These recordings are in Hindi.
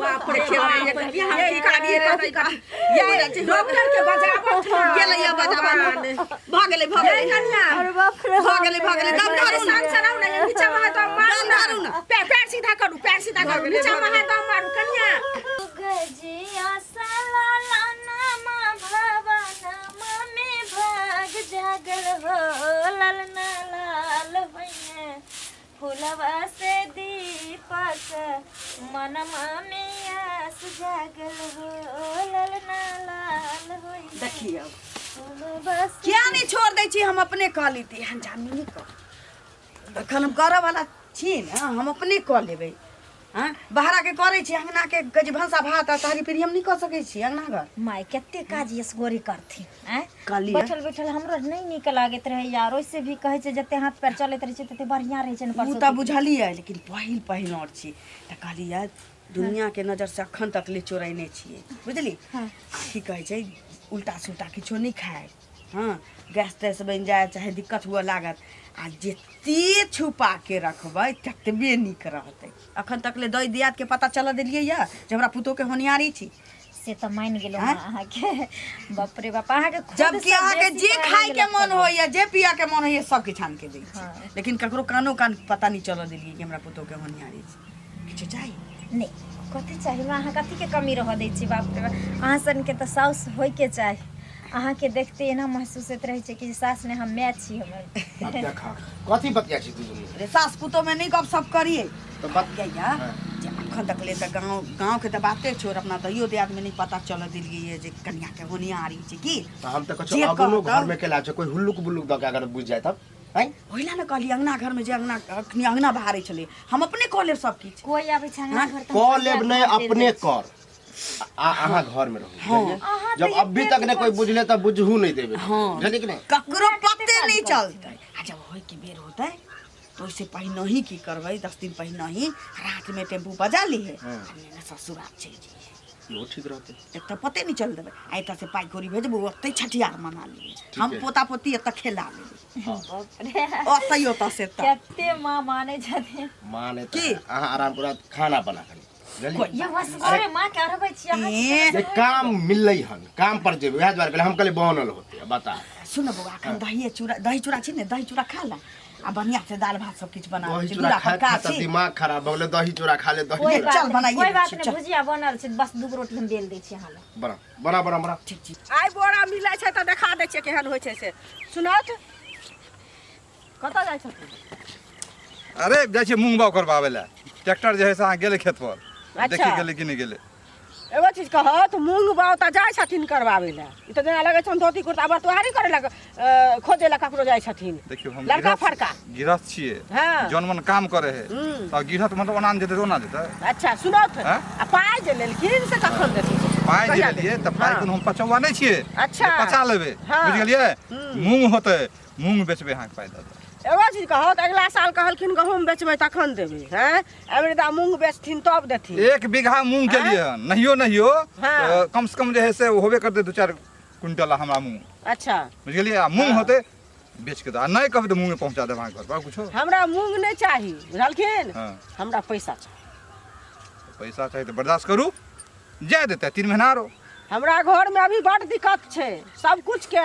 बाप रे ये डॉक्टर के बजावत गेलै या बजावा भागले कन्या अरे बाप रे भागले दम धरू ना सराउ ना नीचे में तो मार धरू ना पैर सीधा करू नीचे में है तो मारू कन्या गजिया सलाला नामा भवनमा में भाग जागल हो ललना लाल भैया फुलवा से दीपक मनमा में आस जागल हो ललना लाल भैया देखिए क्या नहीं छोड़ दै छी हम अपने कह लेती हम जानी नहीं कर एखन हम करऽ वाला छी ना हम अपने कह लेबै हां बहरा के करे छी अंगना के गज भंसा भात तहरी फिर हम नहीं कर सकै छी अंगना घर माय कते काज यसगोरी करथिन हैं बैठल हमरो नहीं निक लागत रहे यार ओइसे भी कहे छै जते हाथ पैर चलैत रहे छै तते बढ़िया रहे छै न परसो उ त बुझलियै लेकिन पहिल और छी त कहलियै दुनिया के नजर से अखन तक ले चोरैने छियै बुझली की कहे छै उल्टा सुल्टा किछो नहीं खाए हां गैस तैस बन जाए चाहे दिक्कत हुआ लागत आ जते छुपा के रखबै ततबे नीक रहतै अखन तक ले दई दियात के पता चल देलियै या जे हमरा पुतो के होनियारी छी से त मान गेलो अहाँ के बाप रे बाप अहाँ के जब कि अहाँ के जे खाए के मन होइया जे पिया के मन होइया सब के छान के दै छी लेकिन ककरो कानो कान पता नहीं चल देलियै कि हमरा पुतो के होनियारी छी किछ चाहिए नहीं कथी चाहिए अहाँ कथी के कमी रह दै छी बाप रे अहाँ सन के त साउस होय के चाही अहाँ के देखते एना महसूस होत रहे छै कि सास ने हम मैच छी हमर देखा कथी बतिया छी तू रे सास पुतो में नहीं गप सब करिए तो बतिया जे अखन तक ले त गांव के त बाते छोड़ अपना दइयो दियाद में नहीं पता चल दिलिए जे कन्या के होनियारी छी की हम त कछु अगलो घर में केला छै कोई हुल्लुक बुल्लुक द के अगर बुझ जाय तब हैं ओइला न कहली अंगना घर में जे अंगना बहारे चले हम अपने कह लेब सब किछ कोई आबै छै अंगना घर त कह लेब नहीं अपने कर अहाँ घर में रहू जब अभी तक ने कोई बुझले त बुझहू नहीं देबे जाने कि नहीं ककरो पते नहीं चलते आ जब होय के बेर होतै तो इससे पहिने ही की करबै 10 दिन पहिने ही रात में टेम्पू बजा ली है हमने ससुराल चल जाइए यो ठीक रहते एक तो पते नहीं चल देबे आइता से पाई कोरी भेजबो ओतै छठियार मना लिए हम पोता पोती एत खेला लेबे बाप रे ओतै ओता से त कते मां माने छथिन माने की अहाँ आराम पूरा खाना बना के ये वसगरे मां के रहबै छी अहाँ जे काम मिललै हन काम पर जेबे वएह द्वार पहले हम कहले बनल होते बता सुन बउआ अखन दही चूड़ा छी ने दही चूड़ा खा ला आ बढ़िया से दाल भात सब किछ बना दही चूड़ा खा त दिमाग खराब भ गेलै दही चूड़ा खा ले दही चल बनाइए कोई बात नहीं भुजिया बनल छै बस 2 रोटी हम बेल दै छी अहाँ ले बना ठीक आइ बोरा मिलै छै त देखा दै छै केहन होय छै से सुनत कत जाय छ अरे जाय छै मूंग बाव करबावे ला ट्रैक्टर जे है से अहाँ गेले खेत पर देखि गेले कि नहीं गेले एगो चीज कहत मूंग बाव त जाय छथिन करबावे ला ई त जेना लगै छन धोती कुर्ता बटुहारी करे लग खोजे ला ककरो जाय छथिन देखियो हम लड़का फड़का गिरहत छिए जौन मन काम करे है त गिरहत मतलब ओना जेते ओना जेते अच्छा सुनत आ पाई जे लेलखिन से कखन देथिन पाई जे लिए त पाई कोन हम पचौवा नै छिए अच्छा पचा लेबे बुझ गेलिए मूंग होते मूंग बेचबे अहाँ के पाई दे एगो चीज कहत अगला साल कहलखिन गहूम बेचबै तखन देबै हैं एबेदा मूंग बेचथिन तब देथिन 1 बीघा मूंग के लिए नहियो कम से कम जे है से होबे करते 2-4 क्विंटल हमरा मूंग अच्छा बुझ गेलिए मूंग होते बेच के द नहीं कहबे तो मूंग में पहुंचा देब अहाँ घर पर कुछो हमरा मूंग नहीं चाही बुझलखिन हमरा पैसा चाहिए तो बर्दाश्त करू जाय देते 3 महीना रो हमरा घर में अभी बड़ दिक्कत छै सब कुछ के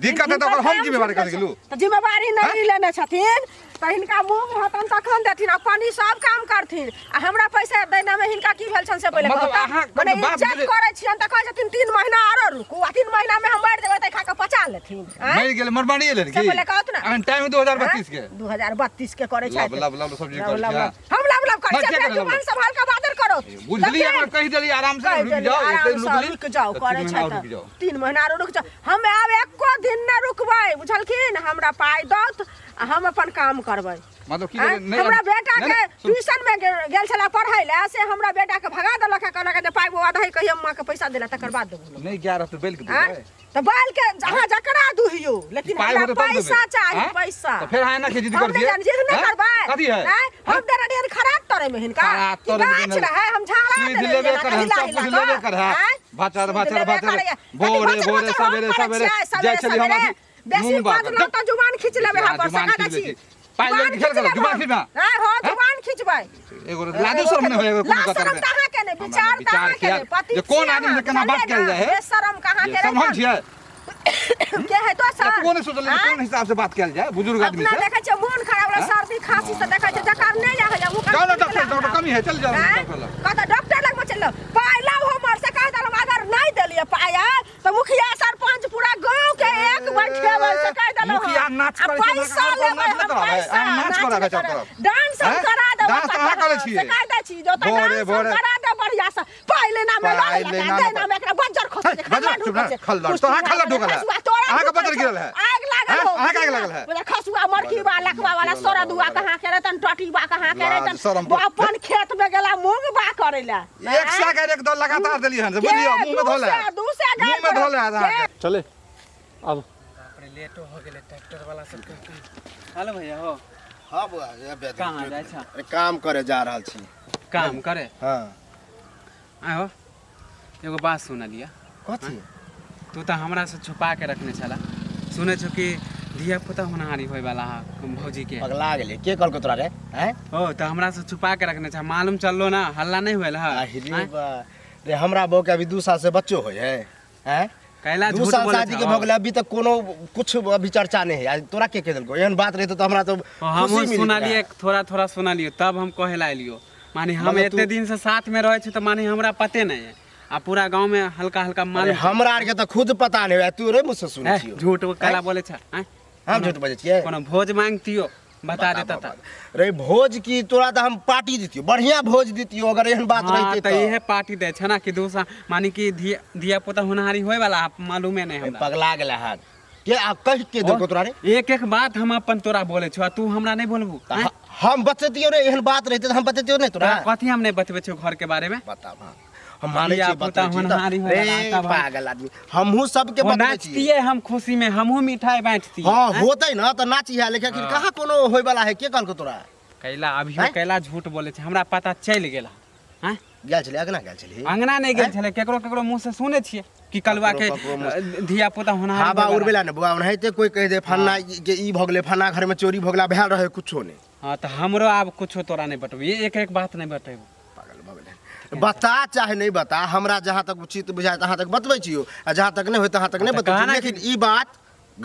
दिक्कत है तो हम जिम्मेवारी कर गेलू तो जिम्मेवारी नहीं लेने छथिन त हिनका मूंग होतन तखन देथिन आ पानी सब काम करथिन आ हमरा पैसा देना में हिनका की भेल छन से पहिले माने इज्जत करे छियन त कहै छथिन 3 महीना आरो रुकू आ 3 महीना में हम मार देबै त खा के पचा लेथिन मर गेल मरबाड़ी ले की पहिले कहत ना अन टाइम 2032 के 2032 के करे छै लब सब्जी कर हम लब करे छै जुबान संभाल के बादर करो बुझली हमरा कहि देली आराम से रुक जाओ रुक जाओ करे छै 3 महीना आरो रुक जाओ हम आब एको दिन न रुकबै बुझलखिन हमरा पाई दत हम अपन काम करबै मतलब की हमरा बेटा के ट्यूशन में गेल छला पढ़ाई ले से हमरा बेटा के भगा देलक कहलक जे पाई बुआ दही कहियो मां के पैसा देला तकर बाद देबो नहीं 11 तो बेल के देबै त बाल के जहां जकरा दुहियो लेकिन हमरा पैसा चाहिए पैसा तो फिर है ना जिद कर दिए जिद नहीं करबै कथी है हम तेरा डेर खराब तोरे में हिनका गाछ रहे हम झाड़ा लेबे कर हम सब कुछ लेबे कर है भाचर भोरे सवेरे जाय चली हम बेसी बात ना त जुबान खींच लेबे हम पर सका छी पाई ले खेल कर जुबान खींचना हां हो जुबान खींचबै एगो लाजो शर्म नहीं होएगा कोनो कतर में कहां के ने विचार कहां के ने पति ये कौन आदमी से केना बात कल जाए है शर्म कहां के सब हम छियै के है तो सर कौन सोचल कौन हिसाब से बात कल जाए बुजुर्ग आदमी से अपना देखै छै मोन खराब वाला सर्दी खांसी से देखै छै जकार नहीं जा है वो चलो डॉक्टर कमी है चल जाओ डॉक्टर कहता डॉक्टर लग में चल पाई लाओ हमर से कह दल अगर नहीं देलिए पाया तो मुखिया सरपंच पूरा गांव के एक बैठे से कह दल मुखिया नाच करे छै पैसा लेबै नाच करे छै डांस करा दे डांस कहाँ करे छियै कह दै छी जो तो डांस करा दे बढ़िया से पाई लेना में देना में एकरा बंजर खोस दे बजर चुप ना खल तो हां खल ढोकल है आगे बजर गिरल है आग लागल हो आग लागल है पूरा खसुआ मरकी बा लखवा वाला सोरा दुआ कहां के रहतन टटी बा कहां के रहतन अपन खेत में गेला मूंग बा करेला एक सागर एक दो लगातार देली हन बुझलियो मुंह में धोले मुंह में धोले आधा चले अब लेटो हो गेले ट्रैक्टर वाला सब के हेलो भैया हो हां बुआ कहां जाय छ अरे काम करे जा रहल छी काम करे हां आहो एगो बात सुन लिया कथी तू तो हमरा से छुपा के रखने छला सुने छ कि धिया पुता होनहारी होय वाला है भौजी के पगला गेले के कहल को तोरा रे हैं हो तो हमरा से छुपा के रखने छ मालूम चललो ना हल्ला नहीं होयल है अरे बा रे हमरा बहू के अभी 2 साल से बच्चो होय है हैं कैला 2 झूठ साल बोले शादी के भ गेले अभी तक कोनो कुछ अभी चर्चा नहीं है तोरा के कह देलको एहन बात रहते तो हमरा तो हम सुना लिए थोड़ा थोड़ा सुना लियो तब हम कहे ला लियो माने हम मतलब इतने दिन से साथ में रहे छ तो माने हमरा पते नहीं है आ पूरा गांव में हल्का हल्का अरे मालूम हमरा आर के तो खुद पता नहीं है तू रे मुझसे सुन छियो झूठ कैला बोले छ हम झूठ बजे छियै कोनो भोज मांगतियो बता देता था रे भोज की तोरा तो हम पार्टी देतियो बढ़िया भोज देतियो अगर एहन बात हाँ, रहते तो यह पार्टी दे छ ना कि दूसरा मानी कि दिया पुता होनहारी होय वाला आप मालूमे नहीं हमरा पगला गेला है के आ कह के देखो तोरा रे एक एक बात हम अपन तोरा बोले छ तू हमरा नहीं बोलबू हम बततियो रे एहन बात रहते तो हम बततियो नहीं तोरा कथी हम नहीं बतबे छ घर के बारे में बता हम माने दिया छी पुता बता होनहारी होय वाला रे तब पागल आदमी हमहू सबके बतबै छी नाचतिए हम खुशी में हमहू मिठाई बांटती हां होतै ना तो नाची है लेकिन कहां कोनो होय वाला है के कहल को तोरा कैला अभियो कैला झूठ बोले छ हमरा पता चल गेला हैं गेल छले अगना गेल छले अंगना नहीं गेल छले केकरो केकरो मुंह से सुने छिए कि कलवा के धिया पुता होनहारी हां बा उड़बेला ने बुआ ओनाहिते कोई कह दे फन्ना के ई भ गेले फन्ना घर में चोरी भ गेला भेल रहे कुछो नहीं हां तो हमरो अब कुछो तोरा नहीं बतबी एक एक बात नहीं बतेबू बता चाहे नहीं बता हमरा जहाँ तक उचित बुझाए तहाँ तक बतबै छियो आ जहाँ तक नहीं होय तहाँ तक नहीं बतबै लेकिन ई बात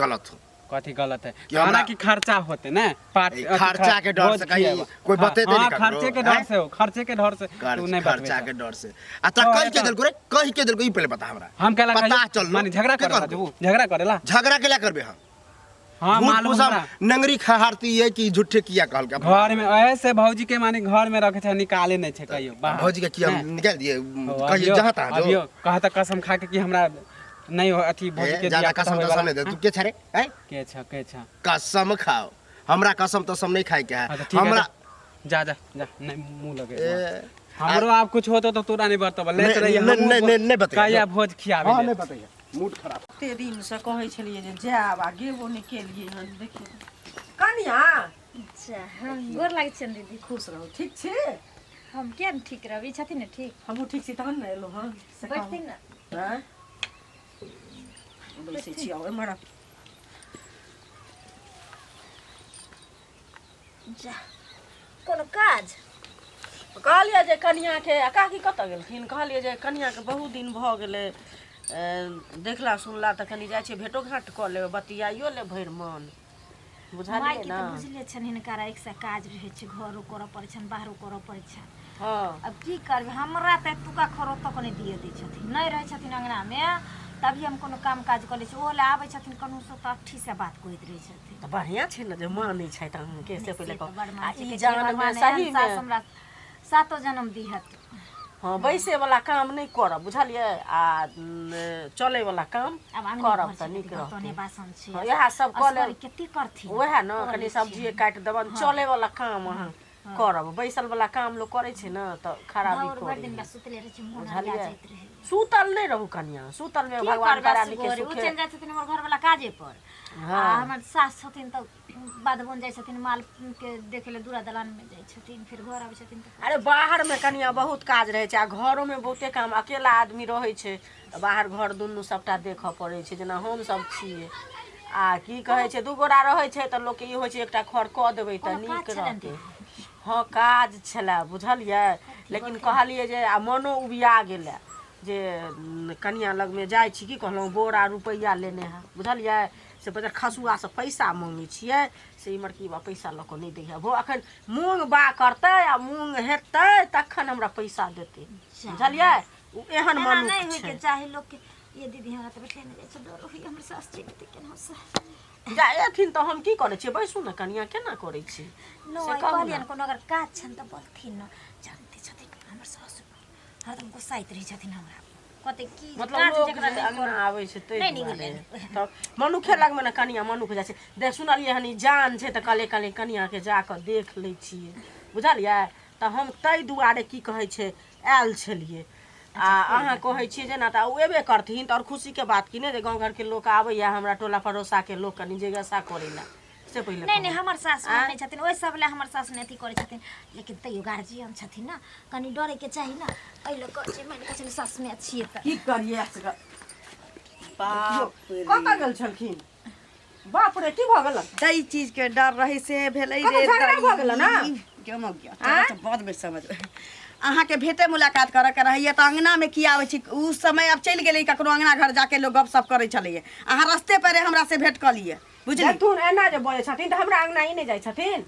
गलत हो कथी गलत है कि हमरा- खाना की खर्चा होते ना खर्चा के डर से कहीं कोई बतेते नहीं ककरो, खर्चे के डर से हो खर्चे के डर से तू नहीं खर्चा के डर से आ त कह के देलको रे कह के देलको ई पहले बता हमरा हम कहला पता चल माने झगड़ा करेला जबू झगड़ा करेला झगड़ा केला करबे हम हां झूठ मालूम फूसा हमरा नंगरी खहारती है कि झूठे किया कहल के घर में ऐसे भौजी के माने घर में रखे छ निकाले नहीं छ कहियो बाहर भौजी के किया निकाल दिए हो, कहिए जहाँ तहाँ जो अभियो कहता कसम खा के कि हमरा नहीं हो अथी भौजी के ज्यादा दिया कसम तो सामने दे तू के छरे हैं के छ कसम खाओ हमरा कसम तो सब नहीं खाए के हाँ, तो है ठीक है, हमरा जा जा जा नहीं मुंह लगे ए, हमरो आप कुछ होतो तो तोरा नहीं बतब ले नहीं- रही नहीं- नहीं बतैया। काया भोज खियावे हां ले। नहीं बताइए मूड खराब एते दिन से कहै छलिए जे जाब आ गेबो नहीं केलिए हन देखिए कनिया अच्छा हम गोर लागे छन दीदी खुश रहो ठीक छी हम क्या ठीक रहबी छथिन न ठीक हमहू ठीक छी तहन ने एलो हन से बैठती न हैं बैसे छी और मरा जा कोनो काज कहलिए जे कनिया के काकी कत गेलखिन कहलिए जे कनिया के बहुत दिन भ गेलै देखला सुनला त कनी जाइ छै भेटो घाट क लेबै बतियाइयो ले भरि मन माय बुझलिए के ना तो बुझले छन हिनका एक से काज रहे छै घरो करऽ पड़ै छन बाहरो करऽ पड़ै छन हाँ अब की करबे हमरा त तुका खरो तक नहीं दिए दै छथिन नहीं रहे छथिन अंगना में तभी हम कोनो काम काज कर ले छी ओले आबै छथिन कनु से त अठी से बात करैत रहे छथिन त बढ़िया छै न जे मानै छै त के से पहिले से तो बड़ आ मानै छै ई कि जान में भगवान सही एहन सास में हमरा सातो जन्म दिहत हाँ बैसे वाला काम नहीं करब बुझलिए आ चले वाला काम अब करब त नीक तो रहतै बासन छै हाँ, इएह सब कऽ लेब कते करथिन वएह न कनी सब्जी काटि देबन चले वाला काम अहाँ करब बैसल वाला काम लोग करे छै न त खराबी और बड़ दिन करे बस सुतले रहे छै मोन बुझलियै? लगा जाइत रहे सुतल नहीं रहू कनिया सुतल में की भगवान करबे करा सुगोरी? लिखे उ सुखे चल जाय छथिन हमर घर वाला काजे पर हाँ। आ हमर सास छथिन त बाद बन जाय छथिन माल के देखे ले दूरा दलान में जाय छथिन फिर घर आबै छथिन त अरे बाहर में कनिया बहुत काज रहे छै आ घरों में बहुते काम अकेला आदमी रहे छै त बाहर घर दुनू सबटा देखऽ पड़े छै जेना हम सब छियै आ की कहै छै दू गोरा रहै छै तऽ लोकके ई होइ छै एकटा खर कऽ देबै तऽ कोनो नीक काज छलनि रहतै। हाँ काज छलै बुझलियै, लेकिन कहलियै जे आ मनो उबिया गेलै जे कनिया लगमे जाइ छी, की कहलहुँ बोरा रुपैआ लेने है बुझलियै, से बजार खसुआसँ पैसा मङ्गै छियै, से इमहर की बा पैसा लऽ कऽ नहि दै है। एखन मूँग बा करतै आ मूँग हेतै तखन हमरा पैसा देतै बुझलियै। ओ एहन एना मनुख नहीं होय छै। के चाहे लोग के। ये दीदी हमरा तो बैठले नहीं छै, डर होई हमर सास चिन्हते केना से। जा एथिन तऽ हम की करै छियै, बैसू ने कनिया केना करै छी नो से आई कहू कहलियन ने। कोनो अगर काज छन त बोलथिन न। जानते छथिन हमर सास हरदम गुस्साइत रही छथिन हमरा, कहते की मतलब काज लोग जकरा जे नहीं अंगना कर आबै छै ताहि नहीं दुआरे निकले। तऽ मनुखे लगमे ने कनिया मनुख जाइ छै। देख सुनलियै हन ई जान छै तऽ कहलियै कहलियै कनियाके जाकऽ देख लै छियै बुझलियै। तऽ हम ताहि दुआरे की कहै छै आयल छलियै। आ अहाँ कहै छियै जेना तऽ ओ एबे करथिन तऽ आओर खुशीके बात कि नहि जे गाँव घरके लोक आबैया हमरा टोला पड़ोसाके लोक कनि जिज्ञासा करै लए से पहिले नहीं नहीं कहू। हमर सास नहीं छथिन ओइ सब ले हमर सास ने अथी करे छथिन, लेकिन तैयो गार्जियन छथिन ना, कनी डरे के चाही ना। एइ लोग कहै छै मैंने कहै सास में अच्छी है की करियै असगर बाप रे। कतऽ गेल छलखिन? बाप रे की भऽ गेल? ताहि चीजके डर रहै से भेलै कतौ रे झगड़ा भऽ गेल ने? केमो गया तोरा तऽ बहुत बेर समझ अहाँके भेटे मुलाकात करऽके रहैया तऽ अङ्गनामे की आबै छी। उ समय अब चलि गेलै ककरो अङ्गना घर जाके लोग गपशप करै छलैया। अहाँ रस्ते पेरे हमरा से भेट कऽ लिए बुझली। तू एना जे बोले छथिन तऽ हमरा अंगना ई नहीं जाइ छथिन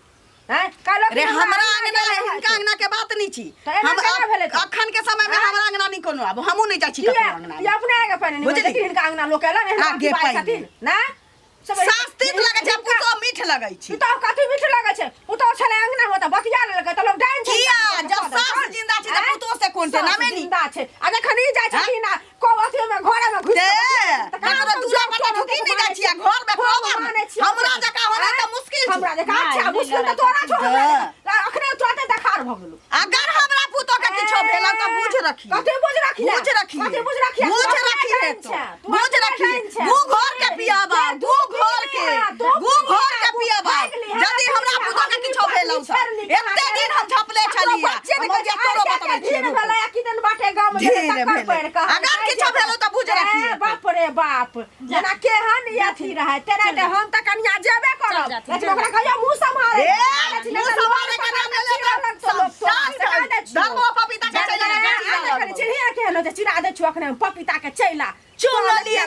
हैं? काल्हि रे हमरा अंगना हिनका अंगना के बात नहीं छी। तऽ एना केना भेलै तऽ? अखन के समय में हमरा अंगना नहीं कोनो आब हमहू नहीं जाइ छी ककरो अंगना ये अपने आगे पहिने नहीं बुझली? देखी हिनका अंगना लोग एलन एहन आगे बात पहिने। छथिन ना। सास तीत लगै छै पुतो मीठ लगै छै। पुतौ कथी मीठ लगै छै? पुतौ छलै अंगना में तऽ बतिया लेलकै तऽ लोग डाइन छै। किया जब सास जिंदा छै तऽ पुतो से कोन छै नामे नहीं। जिंदा छै आ जखन ई जाइ छथिन ना को अथी में घरे में घुस ककरो दूसरा पता ढुकी नहीं जाइ छियै घर में हमरा जका होना तऽ मुश्किल छै। हमरा जका अच्छा मुश्किल तऽ तोरा छोड़ अखने तुरंते देखार भ गेलौ। अगर हमरा पुतो के किछो भेला तऽ बुझ रखी कथी बुझ रखी बुझ रखी कथी बुझ रखी बुझ रखी है तो बुझ रखी गु घर के पियाबा गु घर के पियाबा यदि हमरा पुतो के किछो भेला एते दिन हम झपले छलिए हम जे तोरो बतबै छियै धीरे वाला की दिन बाटे गांव में धीरे भेले अगर किछो भेलो तऽ बुझ रखी बाप रे बाप जना केहन ई अथी रहे तेना ते हम त कन्या जेबे करब लेकिन ओकरा कहियो मुंह संभारे मुंह संभारे के नाम ले धर्म पपीता के चला चिड़िया के हेलो जे चिड़ा दे छु अखने पपीता के चैला चुनलिए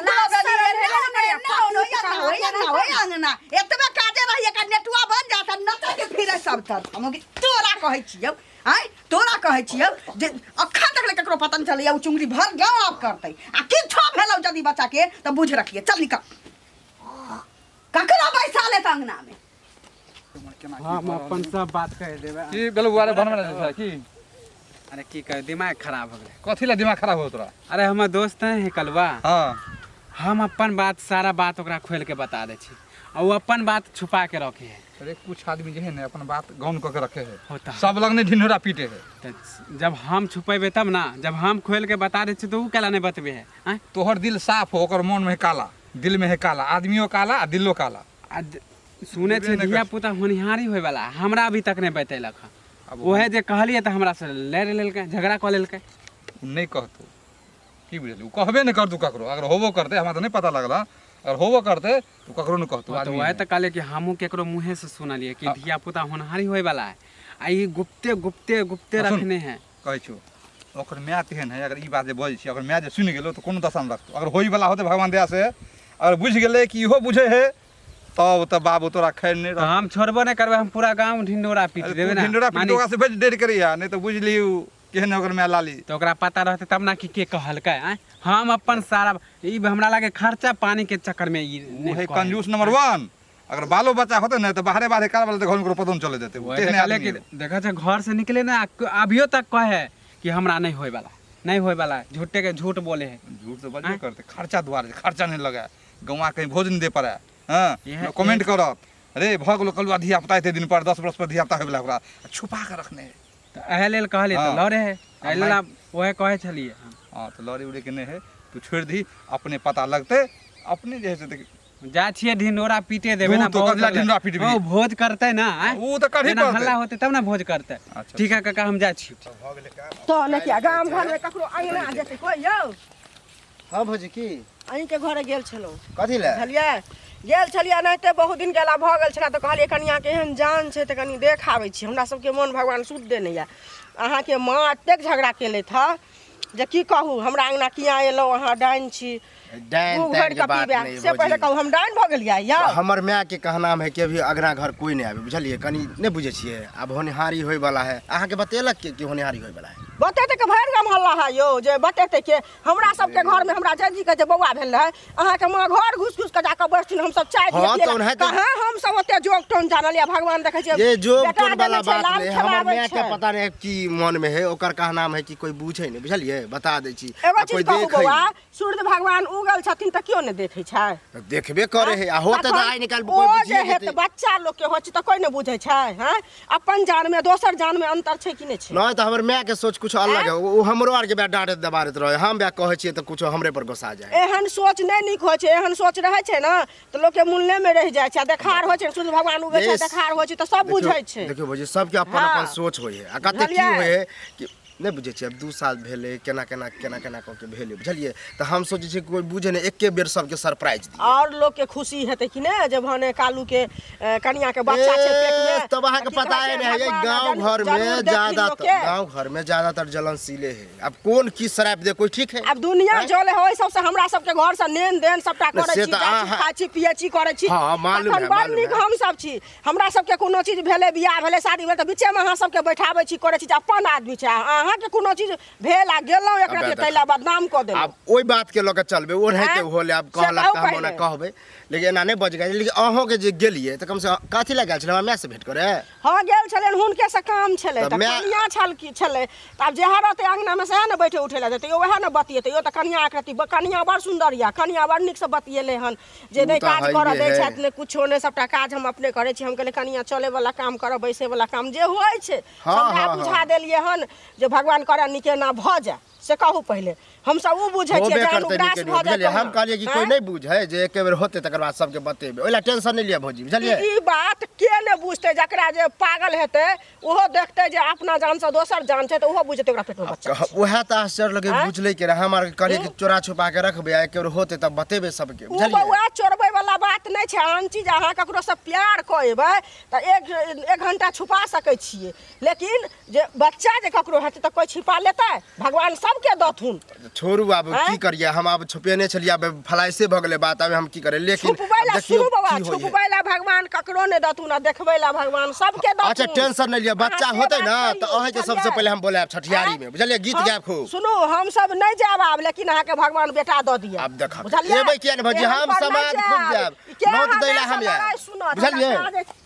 अंगना एतबे काजे रहिए का नेटुआ बन जात नचे के फिरे सब तरफ हम तोरा कहै छियौ आइ तोरा कहै छियौ जे अखन तक ले ककरो पता न चलैया उ चुंगरी भर गांव आप करतै आ किछो भेलौ जदी बच्चा के त बुझ रखिए चल निकल ककरा बैसा ले अंगना में हम अपन सब बात कह देबे। की बेलु वाले बनबे छै की? अरे की कह दिमाग खराब हो गेलै। कथी ला दिमाग खराब हो तोरा? अरे हमर दोस्त है कलवा, हां हम अपन बात सारा बात ओकरा खोल के बता दे छी और वो अपन बात छुपा के रखे है। अरे कुछ आदमी जे है ना अपन बात गौन क के रखे है, होता सब लग ने ढिंढोरा पीटे है। तो जब हम छुपेबे तब ना, जब हम खोल के बता दे छी तो ऊ केला नहीं बतबे है। आँय? तोहर दिल साफ हो ओकर मन में काला, दिल में है काला, आदमियों काला आ दिलो काला। सुने छी धिया पुता होनिहारी होय वाला हमरा अभी तक नहीं बतेलक हँ। ओहे जे कहलिए तो हमरा से ले लेलकै झगड़ा क लेलकै। नहीं कहतो की बुझलू कहबे नहीं कर तू ककरो, अगर होबो करते हमरा तो नहीं पता लगला, अगर होबो करते तो ककरो नहीं कहतो। तो वह तो कहले कि हमहू केकरो मुँहे से सुनलिए कि धिया पुता होनहारी होय वाला है आ ई गुप्ते गुप्ते गुप्ते रखने हैं। कहै छो ओकर माय तेहन है, अगर ई बात जे बजै छी अगर माय जे सुनि गेलो तो कोनो दशा में रखतो। अगर होई वाला होते भगवान दया से अगर बुझ गेले कि इहो बुझे है तब तो बाबू तोरा खैर नहीं तो हम छोड़बो नहीं करबे, हम पूरा गांव ढिंडोरा पीट देबे ना। ढिंडोरा पीट ओकरा से भेज डेट करिया, नहीं तो बुझली केहन ओकर माय लाली। तो ओकरा पता रहते तब ना कि के कहलकै। आँय? हम अपन सारा ई हमरा लागे खर्चा पानी के चक्कर में ई वो है कंजूस नंबर 1। अगर बालो बच्चा होते ना तो बाहरे बाहरे कार वाले तो घर में पता चले देते। तेहने आदमी है। देखा छै घर से निकले ना अभियो तक कहे कि हमरा नहीं होय वाला नहीं होय वाला है, झूठे के झूठ बोले है। झूठ तो बजबे करते, खर्चा द्वारे खर्चा नहीं लगा, गौवा कहीं भोजन दे पड़े। हां कमेंट करत अरे भ गेलो कलवा धिया पुता एते दिन पर 10 वर्ष पर धिया पुता होय वाला ओकरा छुपा के रखने है। तो एहे लेल कहली तो लड़े है एहे लेल ओहे कहे छलिए। हां तो लड़े उड़े के नहीं है, तू छोड़ दी अपने पता लगते अपने जैसे देख जा छिए ढिंडोरा पीटे देबे ना। तो कजला ढिंडोरा पीटबे ओ भोज करते ना। आँय? वो तो करही जेना पड़ते। हल्ला होते तब ना भोज करते। अच्छा। ठीक है काका हम जा छी। तो ने क्या गांव घर में ककरो अंगना जेते कोई यौ हाँ भौजी की अहीं के घरे गेल छलो कथी ले बुझलिए गेल छलियै एनाहिते बहुत दिन गेला भऽ गेल छलै तऽ कहलियै कनियाके एहन जान छै तऽ कनि देख आबै छी। हमरा सबके मोन भगवान शुद्ध देने यऽ। अहाँके माँ एतेक झगड़ा केलथि हँ जे की कहू, हमरा अंगना किया एलहुँ, अहाँ डाइन छी, डाइन मुँह ताइन भरि के कऽ बात पीबे। नहीं से पहिले कहू हम डाइन भऽ गेलियै यौ। हमर माय के कहना है कि अभी अगना घर कोई नहीं आवे, बुझलिए? कनी नहीं बुझे छिए, अब होनिहारी होय वाला है। अहाँ के बतेलक कि होनिहारी होय वाला है? बतेतै के भरि गाम हल्ला है यौ, जे बतेतै के हमरा सबके घर में हमरा जल्दी के जे बौआ भेल रहे, अहाँके माँ घर घुस घुस के जाके बैठथिन, हम सब चाय हाँ, पिए तो उन्हें तो- कहाँ हम सब ओते जोक टोन जानल या। भगवान देखै छै ये जोक बेटा टोन वाला देने छै, बात लाल नहीं। हमर खेलाबै माय के छै। पता नहीं की मन में है, ओकर कहना है कि कोई पूछे नहीं, बुझलिए? बता दै छी। एगो आ कोई चीज कहू देखे बौआ, नहीं। सूर्य भगवान उगल छथिन तऽ क्यों ने देखै छै? देखबे करे है, आ होते तो आइ निकाल कोई ओ जे बुझिए हेत जेतै। बच्चा लोग के होइ छै तऽ कोई ने बुझै छै हैं? अपन जान में दोसर जान में अंतर छै कि नहीं छै? नहीं तो हमर माय के सोच कुछ अलग है। वो हमरो आर के बे डांटे दबारत रहे, हम बे कहै छिए तो कुछ हमरे पर गुस्सा जाए। एहन सोच नहीं नीक होइ छै। एहन सोच रहै छै ना तऽ लोग के मुन्ने में रह जाइ छै। देखार होइ छै, सूर्य भगवान उगै छै, ये देखार होइ छै तऽ सब बुझै छै। देखियो बुझिए, सबके अपन हाँ। अपन सोच होय है। आ कते की बुझलियै? होय है कि नहीं बुझे छिए, अब 2 साल भेले, केना केना केना केना क के भेले, बुझलिए? तो हम सोचे छिए कोई बुझे नहीं, एके बेर सबके सरप्राइज दी। और लोग के खुशी हेतै कि नहीं जब भने कालू के कनिया के बच्चा छै पेट में। तब अहाँ के की पता कहै है छै, नहीं, ये भगवान गांव घर जरूर में देखथिन ज्यादा लोग के। गांव घर में ज्यादातर जलनशीले है। अब कौन की शराब दे कोई ठीक है? अब दुनिया जले हो सबसे हमरा सबके घर से लेन देन सबटा नहीं, करे से छी, तो जाइ छी, अहाँ- खाइ छी, पियै छी, करे छी। हाँ, मालूम तखन है, बड़ मालूम नीक है। हम सब छी। हमरा सबके कोनो चीज भेले, बियाह भेले, शादी भेले तऽ बीचे में अहाँ सबके बैठाबै छी, करे छी, अपन आदमी छै। अहाँ के कोनो चीज भेल आ गेलौ एक रति देखो। तैला बदनाम क देलौ। अब ओई बात के लोग चलबे, ओ नहीं हैं? के होले। अब से कहलक कहू त हम पहिले। ओने कहबे, लेकिन एना नहीं बज गए। लेकिन अहों के जे गेलिए त कम से कम कथी लगा छले, हमरा माय से भेंट करे? हाँ गेल छलन, हुनके से काम छले तब त मैं- कनिया छल की छले। त अब जेहा रहते अंगना में से न बैठे उठे ला देते, ओहे न बतिएते। यो त कनिया आकृति कनिया बड़ सुंदर या, कनिया बड़ नीक से बतिएले हन जे उ नहीं त काज कर हइए दे है। छथि ने कुछो ने, सबटा काज हम अपने करे छी। हम कहले कनिया चले वाला काम कर, बैसे वाला काम जे होय छै हाँ, हमरा हाँ, बुझा हाँ। देलिए हन जे भगवान करे निके ना भ जा। से कहू पहिले हम सब उ बुझै छियै होबे जे करते अनुग्रास नहीं, भ जाय। बुझलिए? हम कहलिए कि कोई नहीं बुझे जे एके बेर होते तकर बाद सबके बतेबे। ओइला टेंशन नहीं लिया भौजी, बुझलिए? ई बात के ने बुझते, जकरा जे पागल हेते ओहो देखते जे अपना जान से दोसर जान छै त ओहो बुझते ओकरा पेट में बच्चा छै। उहे त आश्चर्य लगे, हैं? बुझले के हम आर कहलिए कि चोरा छुपा के रखबे, आ एके बेर होते तब बतेबे सबके, उ बुझलिए? बउआ चोरबै वाला बात नहीं छै। आन चीज अहाँ ककरो से प्यार करेबै त एक घंटा छुपा सकै छियै, लेकिन जे बच्चा जे ककरो हेतै त कोई छिपा लेतै? भगवान सबके दथुन। छोड़ू, अब हैं? की करिए? हम अब छुपेने छलिए, अब फलाइसे भ गेले बात। अब हम की करे? लेकिन छुपबै ला देखियो सुनू बाबा, की होइए। छुपबै ला भगवान ककरो ने दथुन, आ देखबै ला भगवान सबके दथुन। अच्छा टेंशन नहीं लिया, बच्चा अहाँ से होते बात ना करियौ, तो अहे के सबसे बुझलियै? पहले हम बोले छठियारी में, बुझलिए? गीत हम- गायब खूब। सुनू हम सब नहीं जाब आब, लेकिन अहाँ के भगवान बेटा द दिया। अब देखब। बुझलियै? एबै किया ने भौजी, एहन हम पर नहीं समाज खूब जायब। के नोत अहाँ दै ला माय हम से जायब। लड़ाइ सुनत, बुझलियै? हमरा काजे-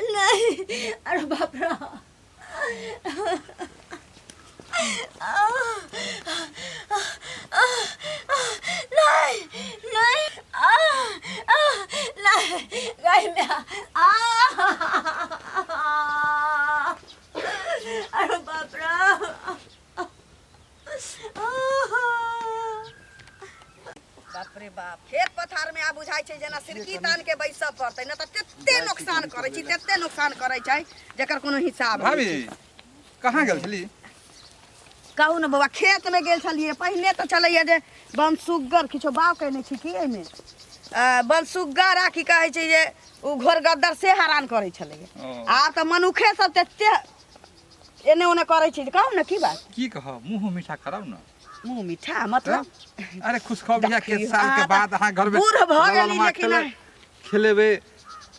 नहीं, अरे बाप रे। नहीं नहीं नहीं गई मैं। अरे बाप रे। बाप रे बाप, खेत पथार में आ बुझाइ छै जेना सिरकी तान के बैसऽ पड़तै, न त तेते नुकसान करै छी, तेते नुकसान करै छै जेकर कोनो हिसाब नहीं भाभी छै। कहाँ गेल छली? कहू ने बौआ, खेत में गेल छलिए। पहले तो चलैया जे बनसुग्गर किछो बाव कहने छी की एहिमे बनसुग्गर आ की कहै छै जे उ घोरगद्दर से हैरान करै छलैया। ओ। आब तऽ मनुखे सब तेते एने ओने करै छी। कहू ने की बात? की कह, मुँह मीठा कराउ न। मुंह मीठा मतलब अरे खुशखबरिया के देखियौ, साल के अहाँ बाद तऽ अहाँ घर में बूढ़ भऽ गेली, ललनमा लेकिन खेलेबे,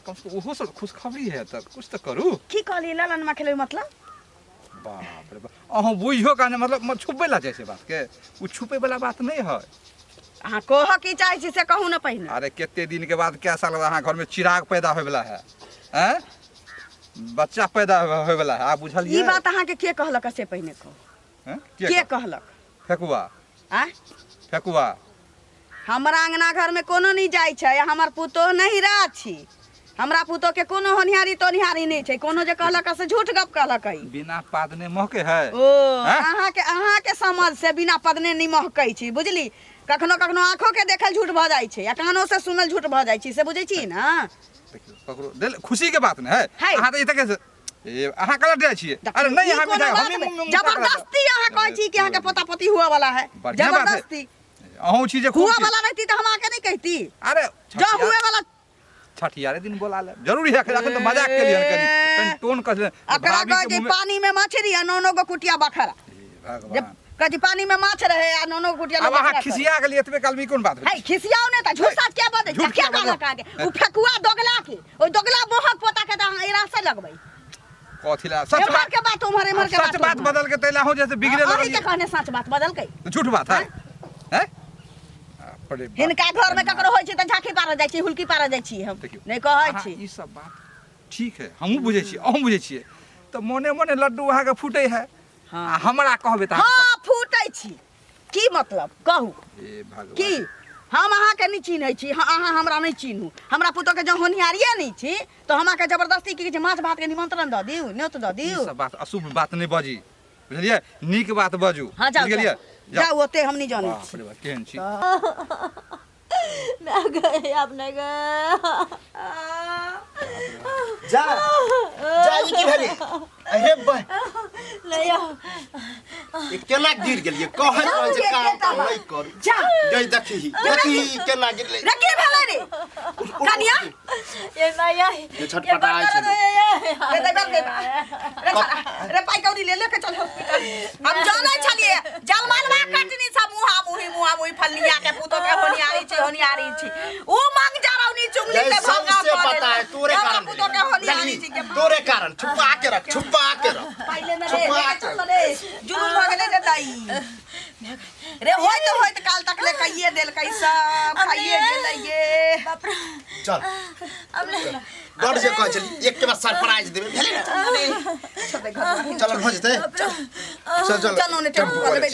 कम से कम ओहो सब खुशखबरी है त कुछ तो करू। की कहली ललनमा खेले मतलब? बाप रे बाप, अहाँ बुझियो का मतलब छुपे ला जैसे बात के, उ छुपे वाला बात नहीं है। अहाँ कह की चाहै छी से कहू ने पहिने। अरे केते दिन के बाद क्या साल अहाँ घर में चिराग पैदा होय वाला है, हैं? बच्चा पैदा होय वाला है, आप बुझलिए? ई बात अहाँ के कहलक से पहिने कहू। हैं? के कहलक? फेकुआ आ फेकुआ हमरा अंगना घर में कोनो नहीं जाय छै, हमर पुतोह नहिरा छी। हमरा पुतोह के कोनो होनिहारी तोनिहारी नहीं छै। कोनो जे कहलक से झूठ गप कहलक है। बिना पादने महके है। ओ हैं? अहाँ के समझ से बिना पदने नहीं महकै छी, बुझली? कखनो कखनो आँखों के देखल झूठ भऽ जाइ छै आ कानों से सुनल झूठ भऽ जाइ छै से बुझै छी ना देखियौ ककरो दिल खुशी के बात ने है है। अहाँ तऽ ई तक ए अहाँ कलर दे छियै अरे नहीं अहाँ मिठाई हम जबरदस्ती अहाँ कहै छी कि अहाँ के पोता पोती हुआ वाला है बढ़िया बात है। जबरदस्ती अहूँ चीज हुआ वाला रहती तो हम आके नहीं कहती अरे जो हुए वाला छठियारे दिन बोला ले जरूरी है अखन तो मजाक के लिए कनी टोन कर अकरा कहे कि पानी में मछली आ नोनो को कुटिया बखरा जब भगवान कथी पानी में माछ रहे आ नोनो को कुटिया अब अहाँ खिसिया गेलिए एतबे काल में कोन बात है खिसियाओ ने त झूठ साथ क्या बात झूठ है क्या क्या कहला के उ फेकुआ दोगला के ओ दोगला मोहक पोता के त एरा से लगबै कथि ला सच एमहर बात के बात उमहर एमहर के सच बात बदल के तैला हो जैसे बिगड़े अहीं लगल के कहने सच बात बदल के झूठ बात है हैं बड़े हिनका घर में ककरो होय छै त झांकी पार जाइ छी हुलकी पार जाइ छी हम देखियौ नहीं कहै छी ई सब बात ठीक है हमहू बुझै छी अहूँ बुझै छियै तो मोने मोने लड्डू अहाँ के फूटै है आ हमरा कहबे त हां फूटै छी की मतलब कहू ए भगवान की हम अहाँ के नहीं चिन्है छी अहाँ हमरा नहीं चिन्हू हमरा पुतो के जो होनिहारिये नहीं छी तो हमरा के जबरदस्ती की कहै छै माछ भात के निमंत्रण द दियौ न्योत द ई दियौ सब बात अशुभ बात नहीं बाजी बुझलिए नीक बात बाजू हां जाओ बुझलिए जाओ ओते हम नहीं जानै बाप छी रे बाप केहन छी ना गए अपने गए जा जा ई की भेलै अरे नहीं ई केना गिर गेलिए कहै रहै जे काम नहीं कर जा जय देखी केना गिरले रे की भेलै रे कनिया ये नया ये छटपटाई छै रे दे दे रे पाई कौड़ी ले लेके चल हॉस्पिटल हम जानै छलिए जलमालवा कटनी सब मुहा मुही फलिया के पुतो के होनियारी छी उ मांग जा रौनी चुंगली से भंगा सबसे पता है तोरे कारण पुतो के होनियारी छी के तोरे कारण छुपा के रख पाइले न रे जुलूम भ गेलै रे दाई रे होय त काल तक ले कहिए देल कैसा खाइए गेलै ये बाप रे चल अब ले डर से कह चली एक के बाद सरप्राइज देबे भेलै ना चल हो जेतै चल चलो ने टेम्पू कर देबै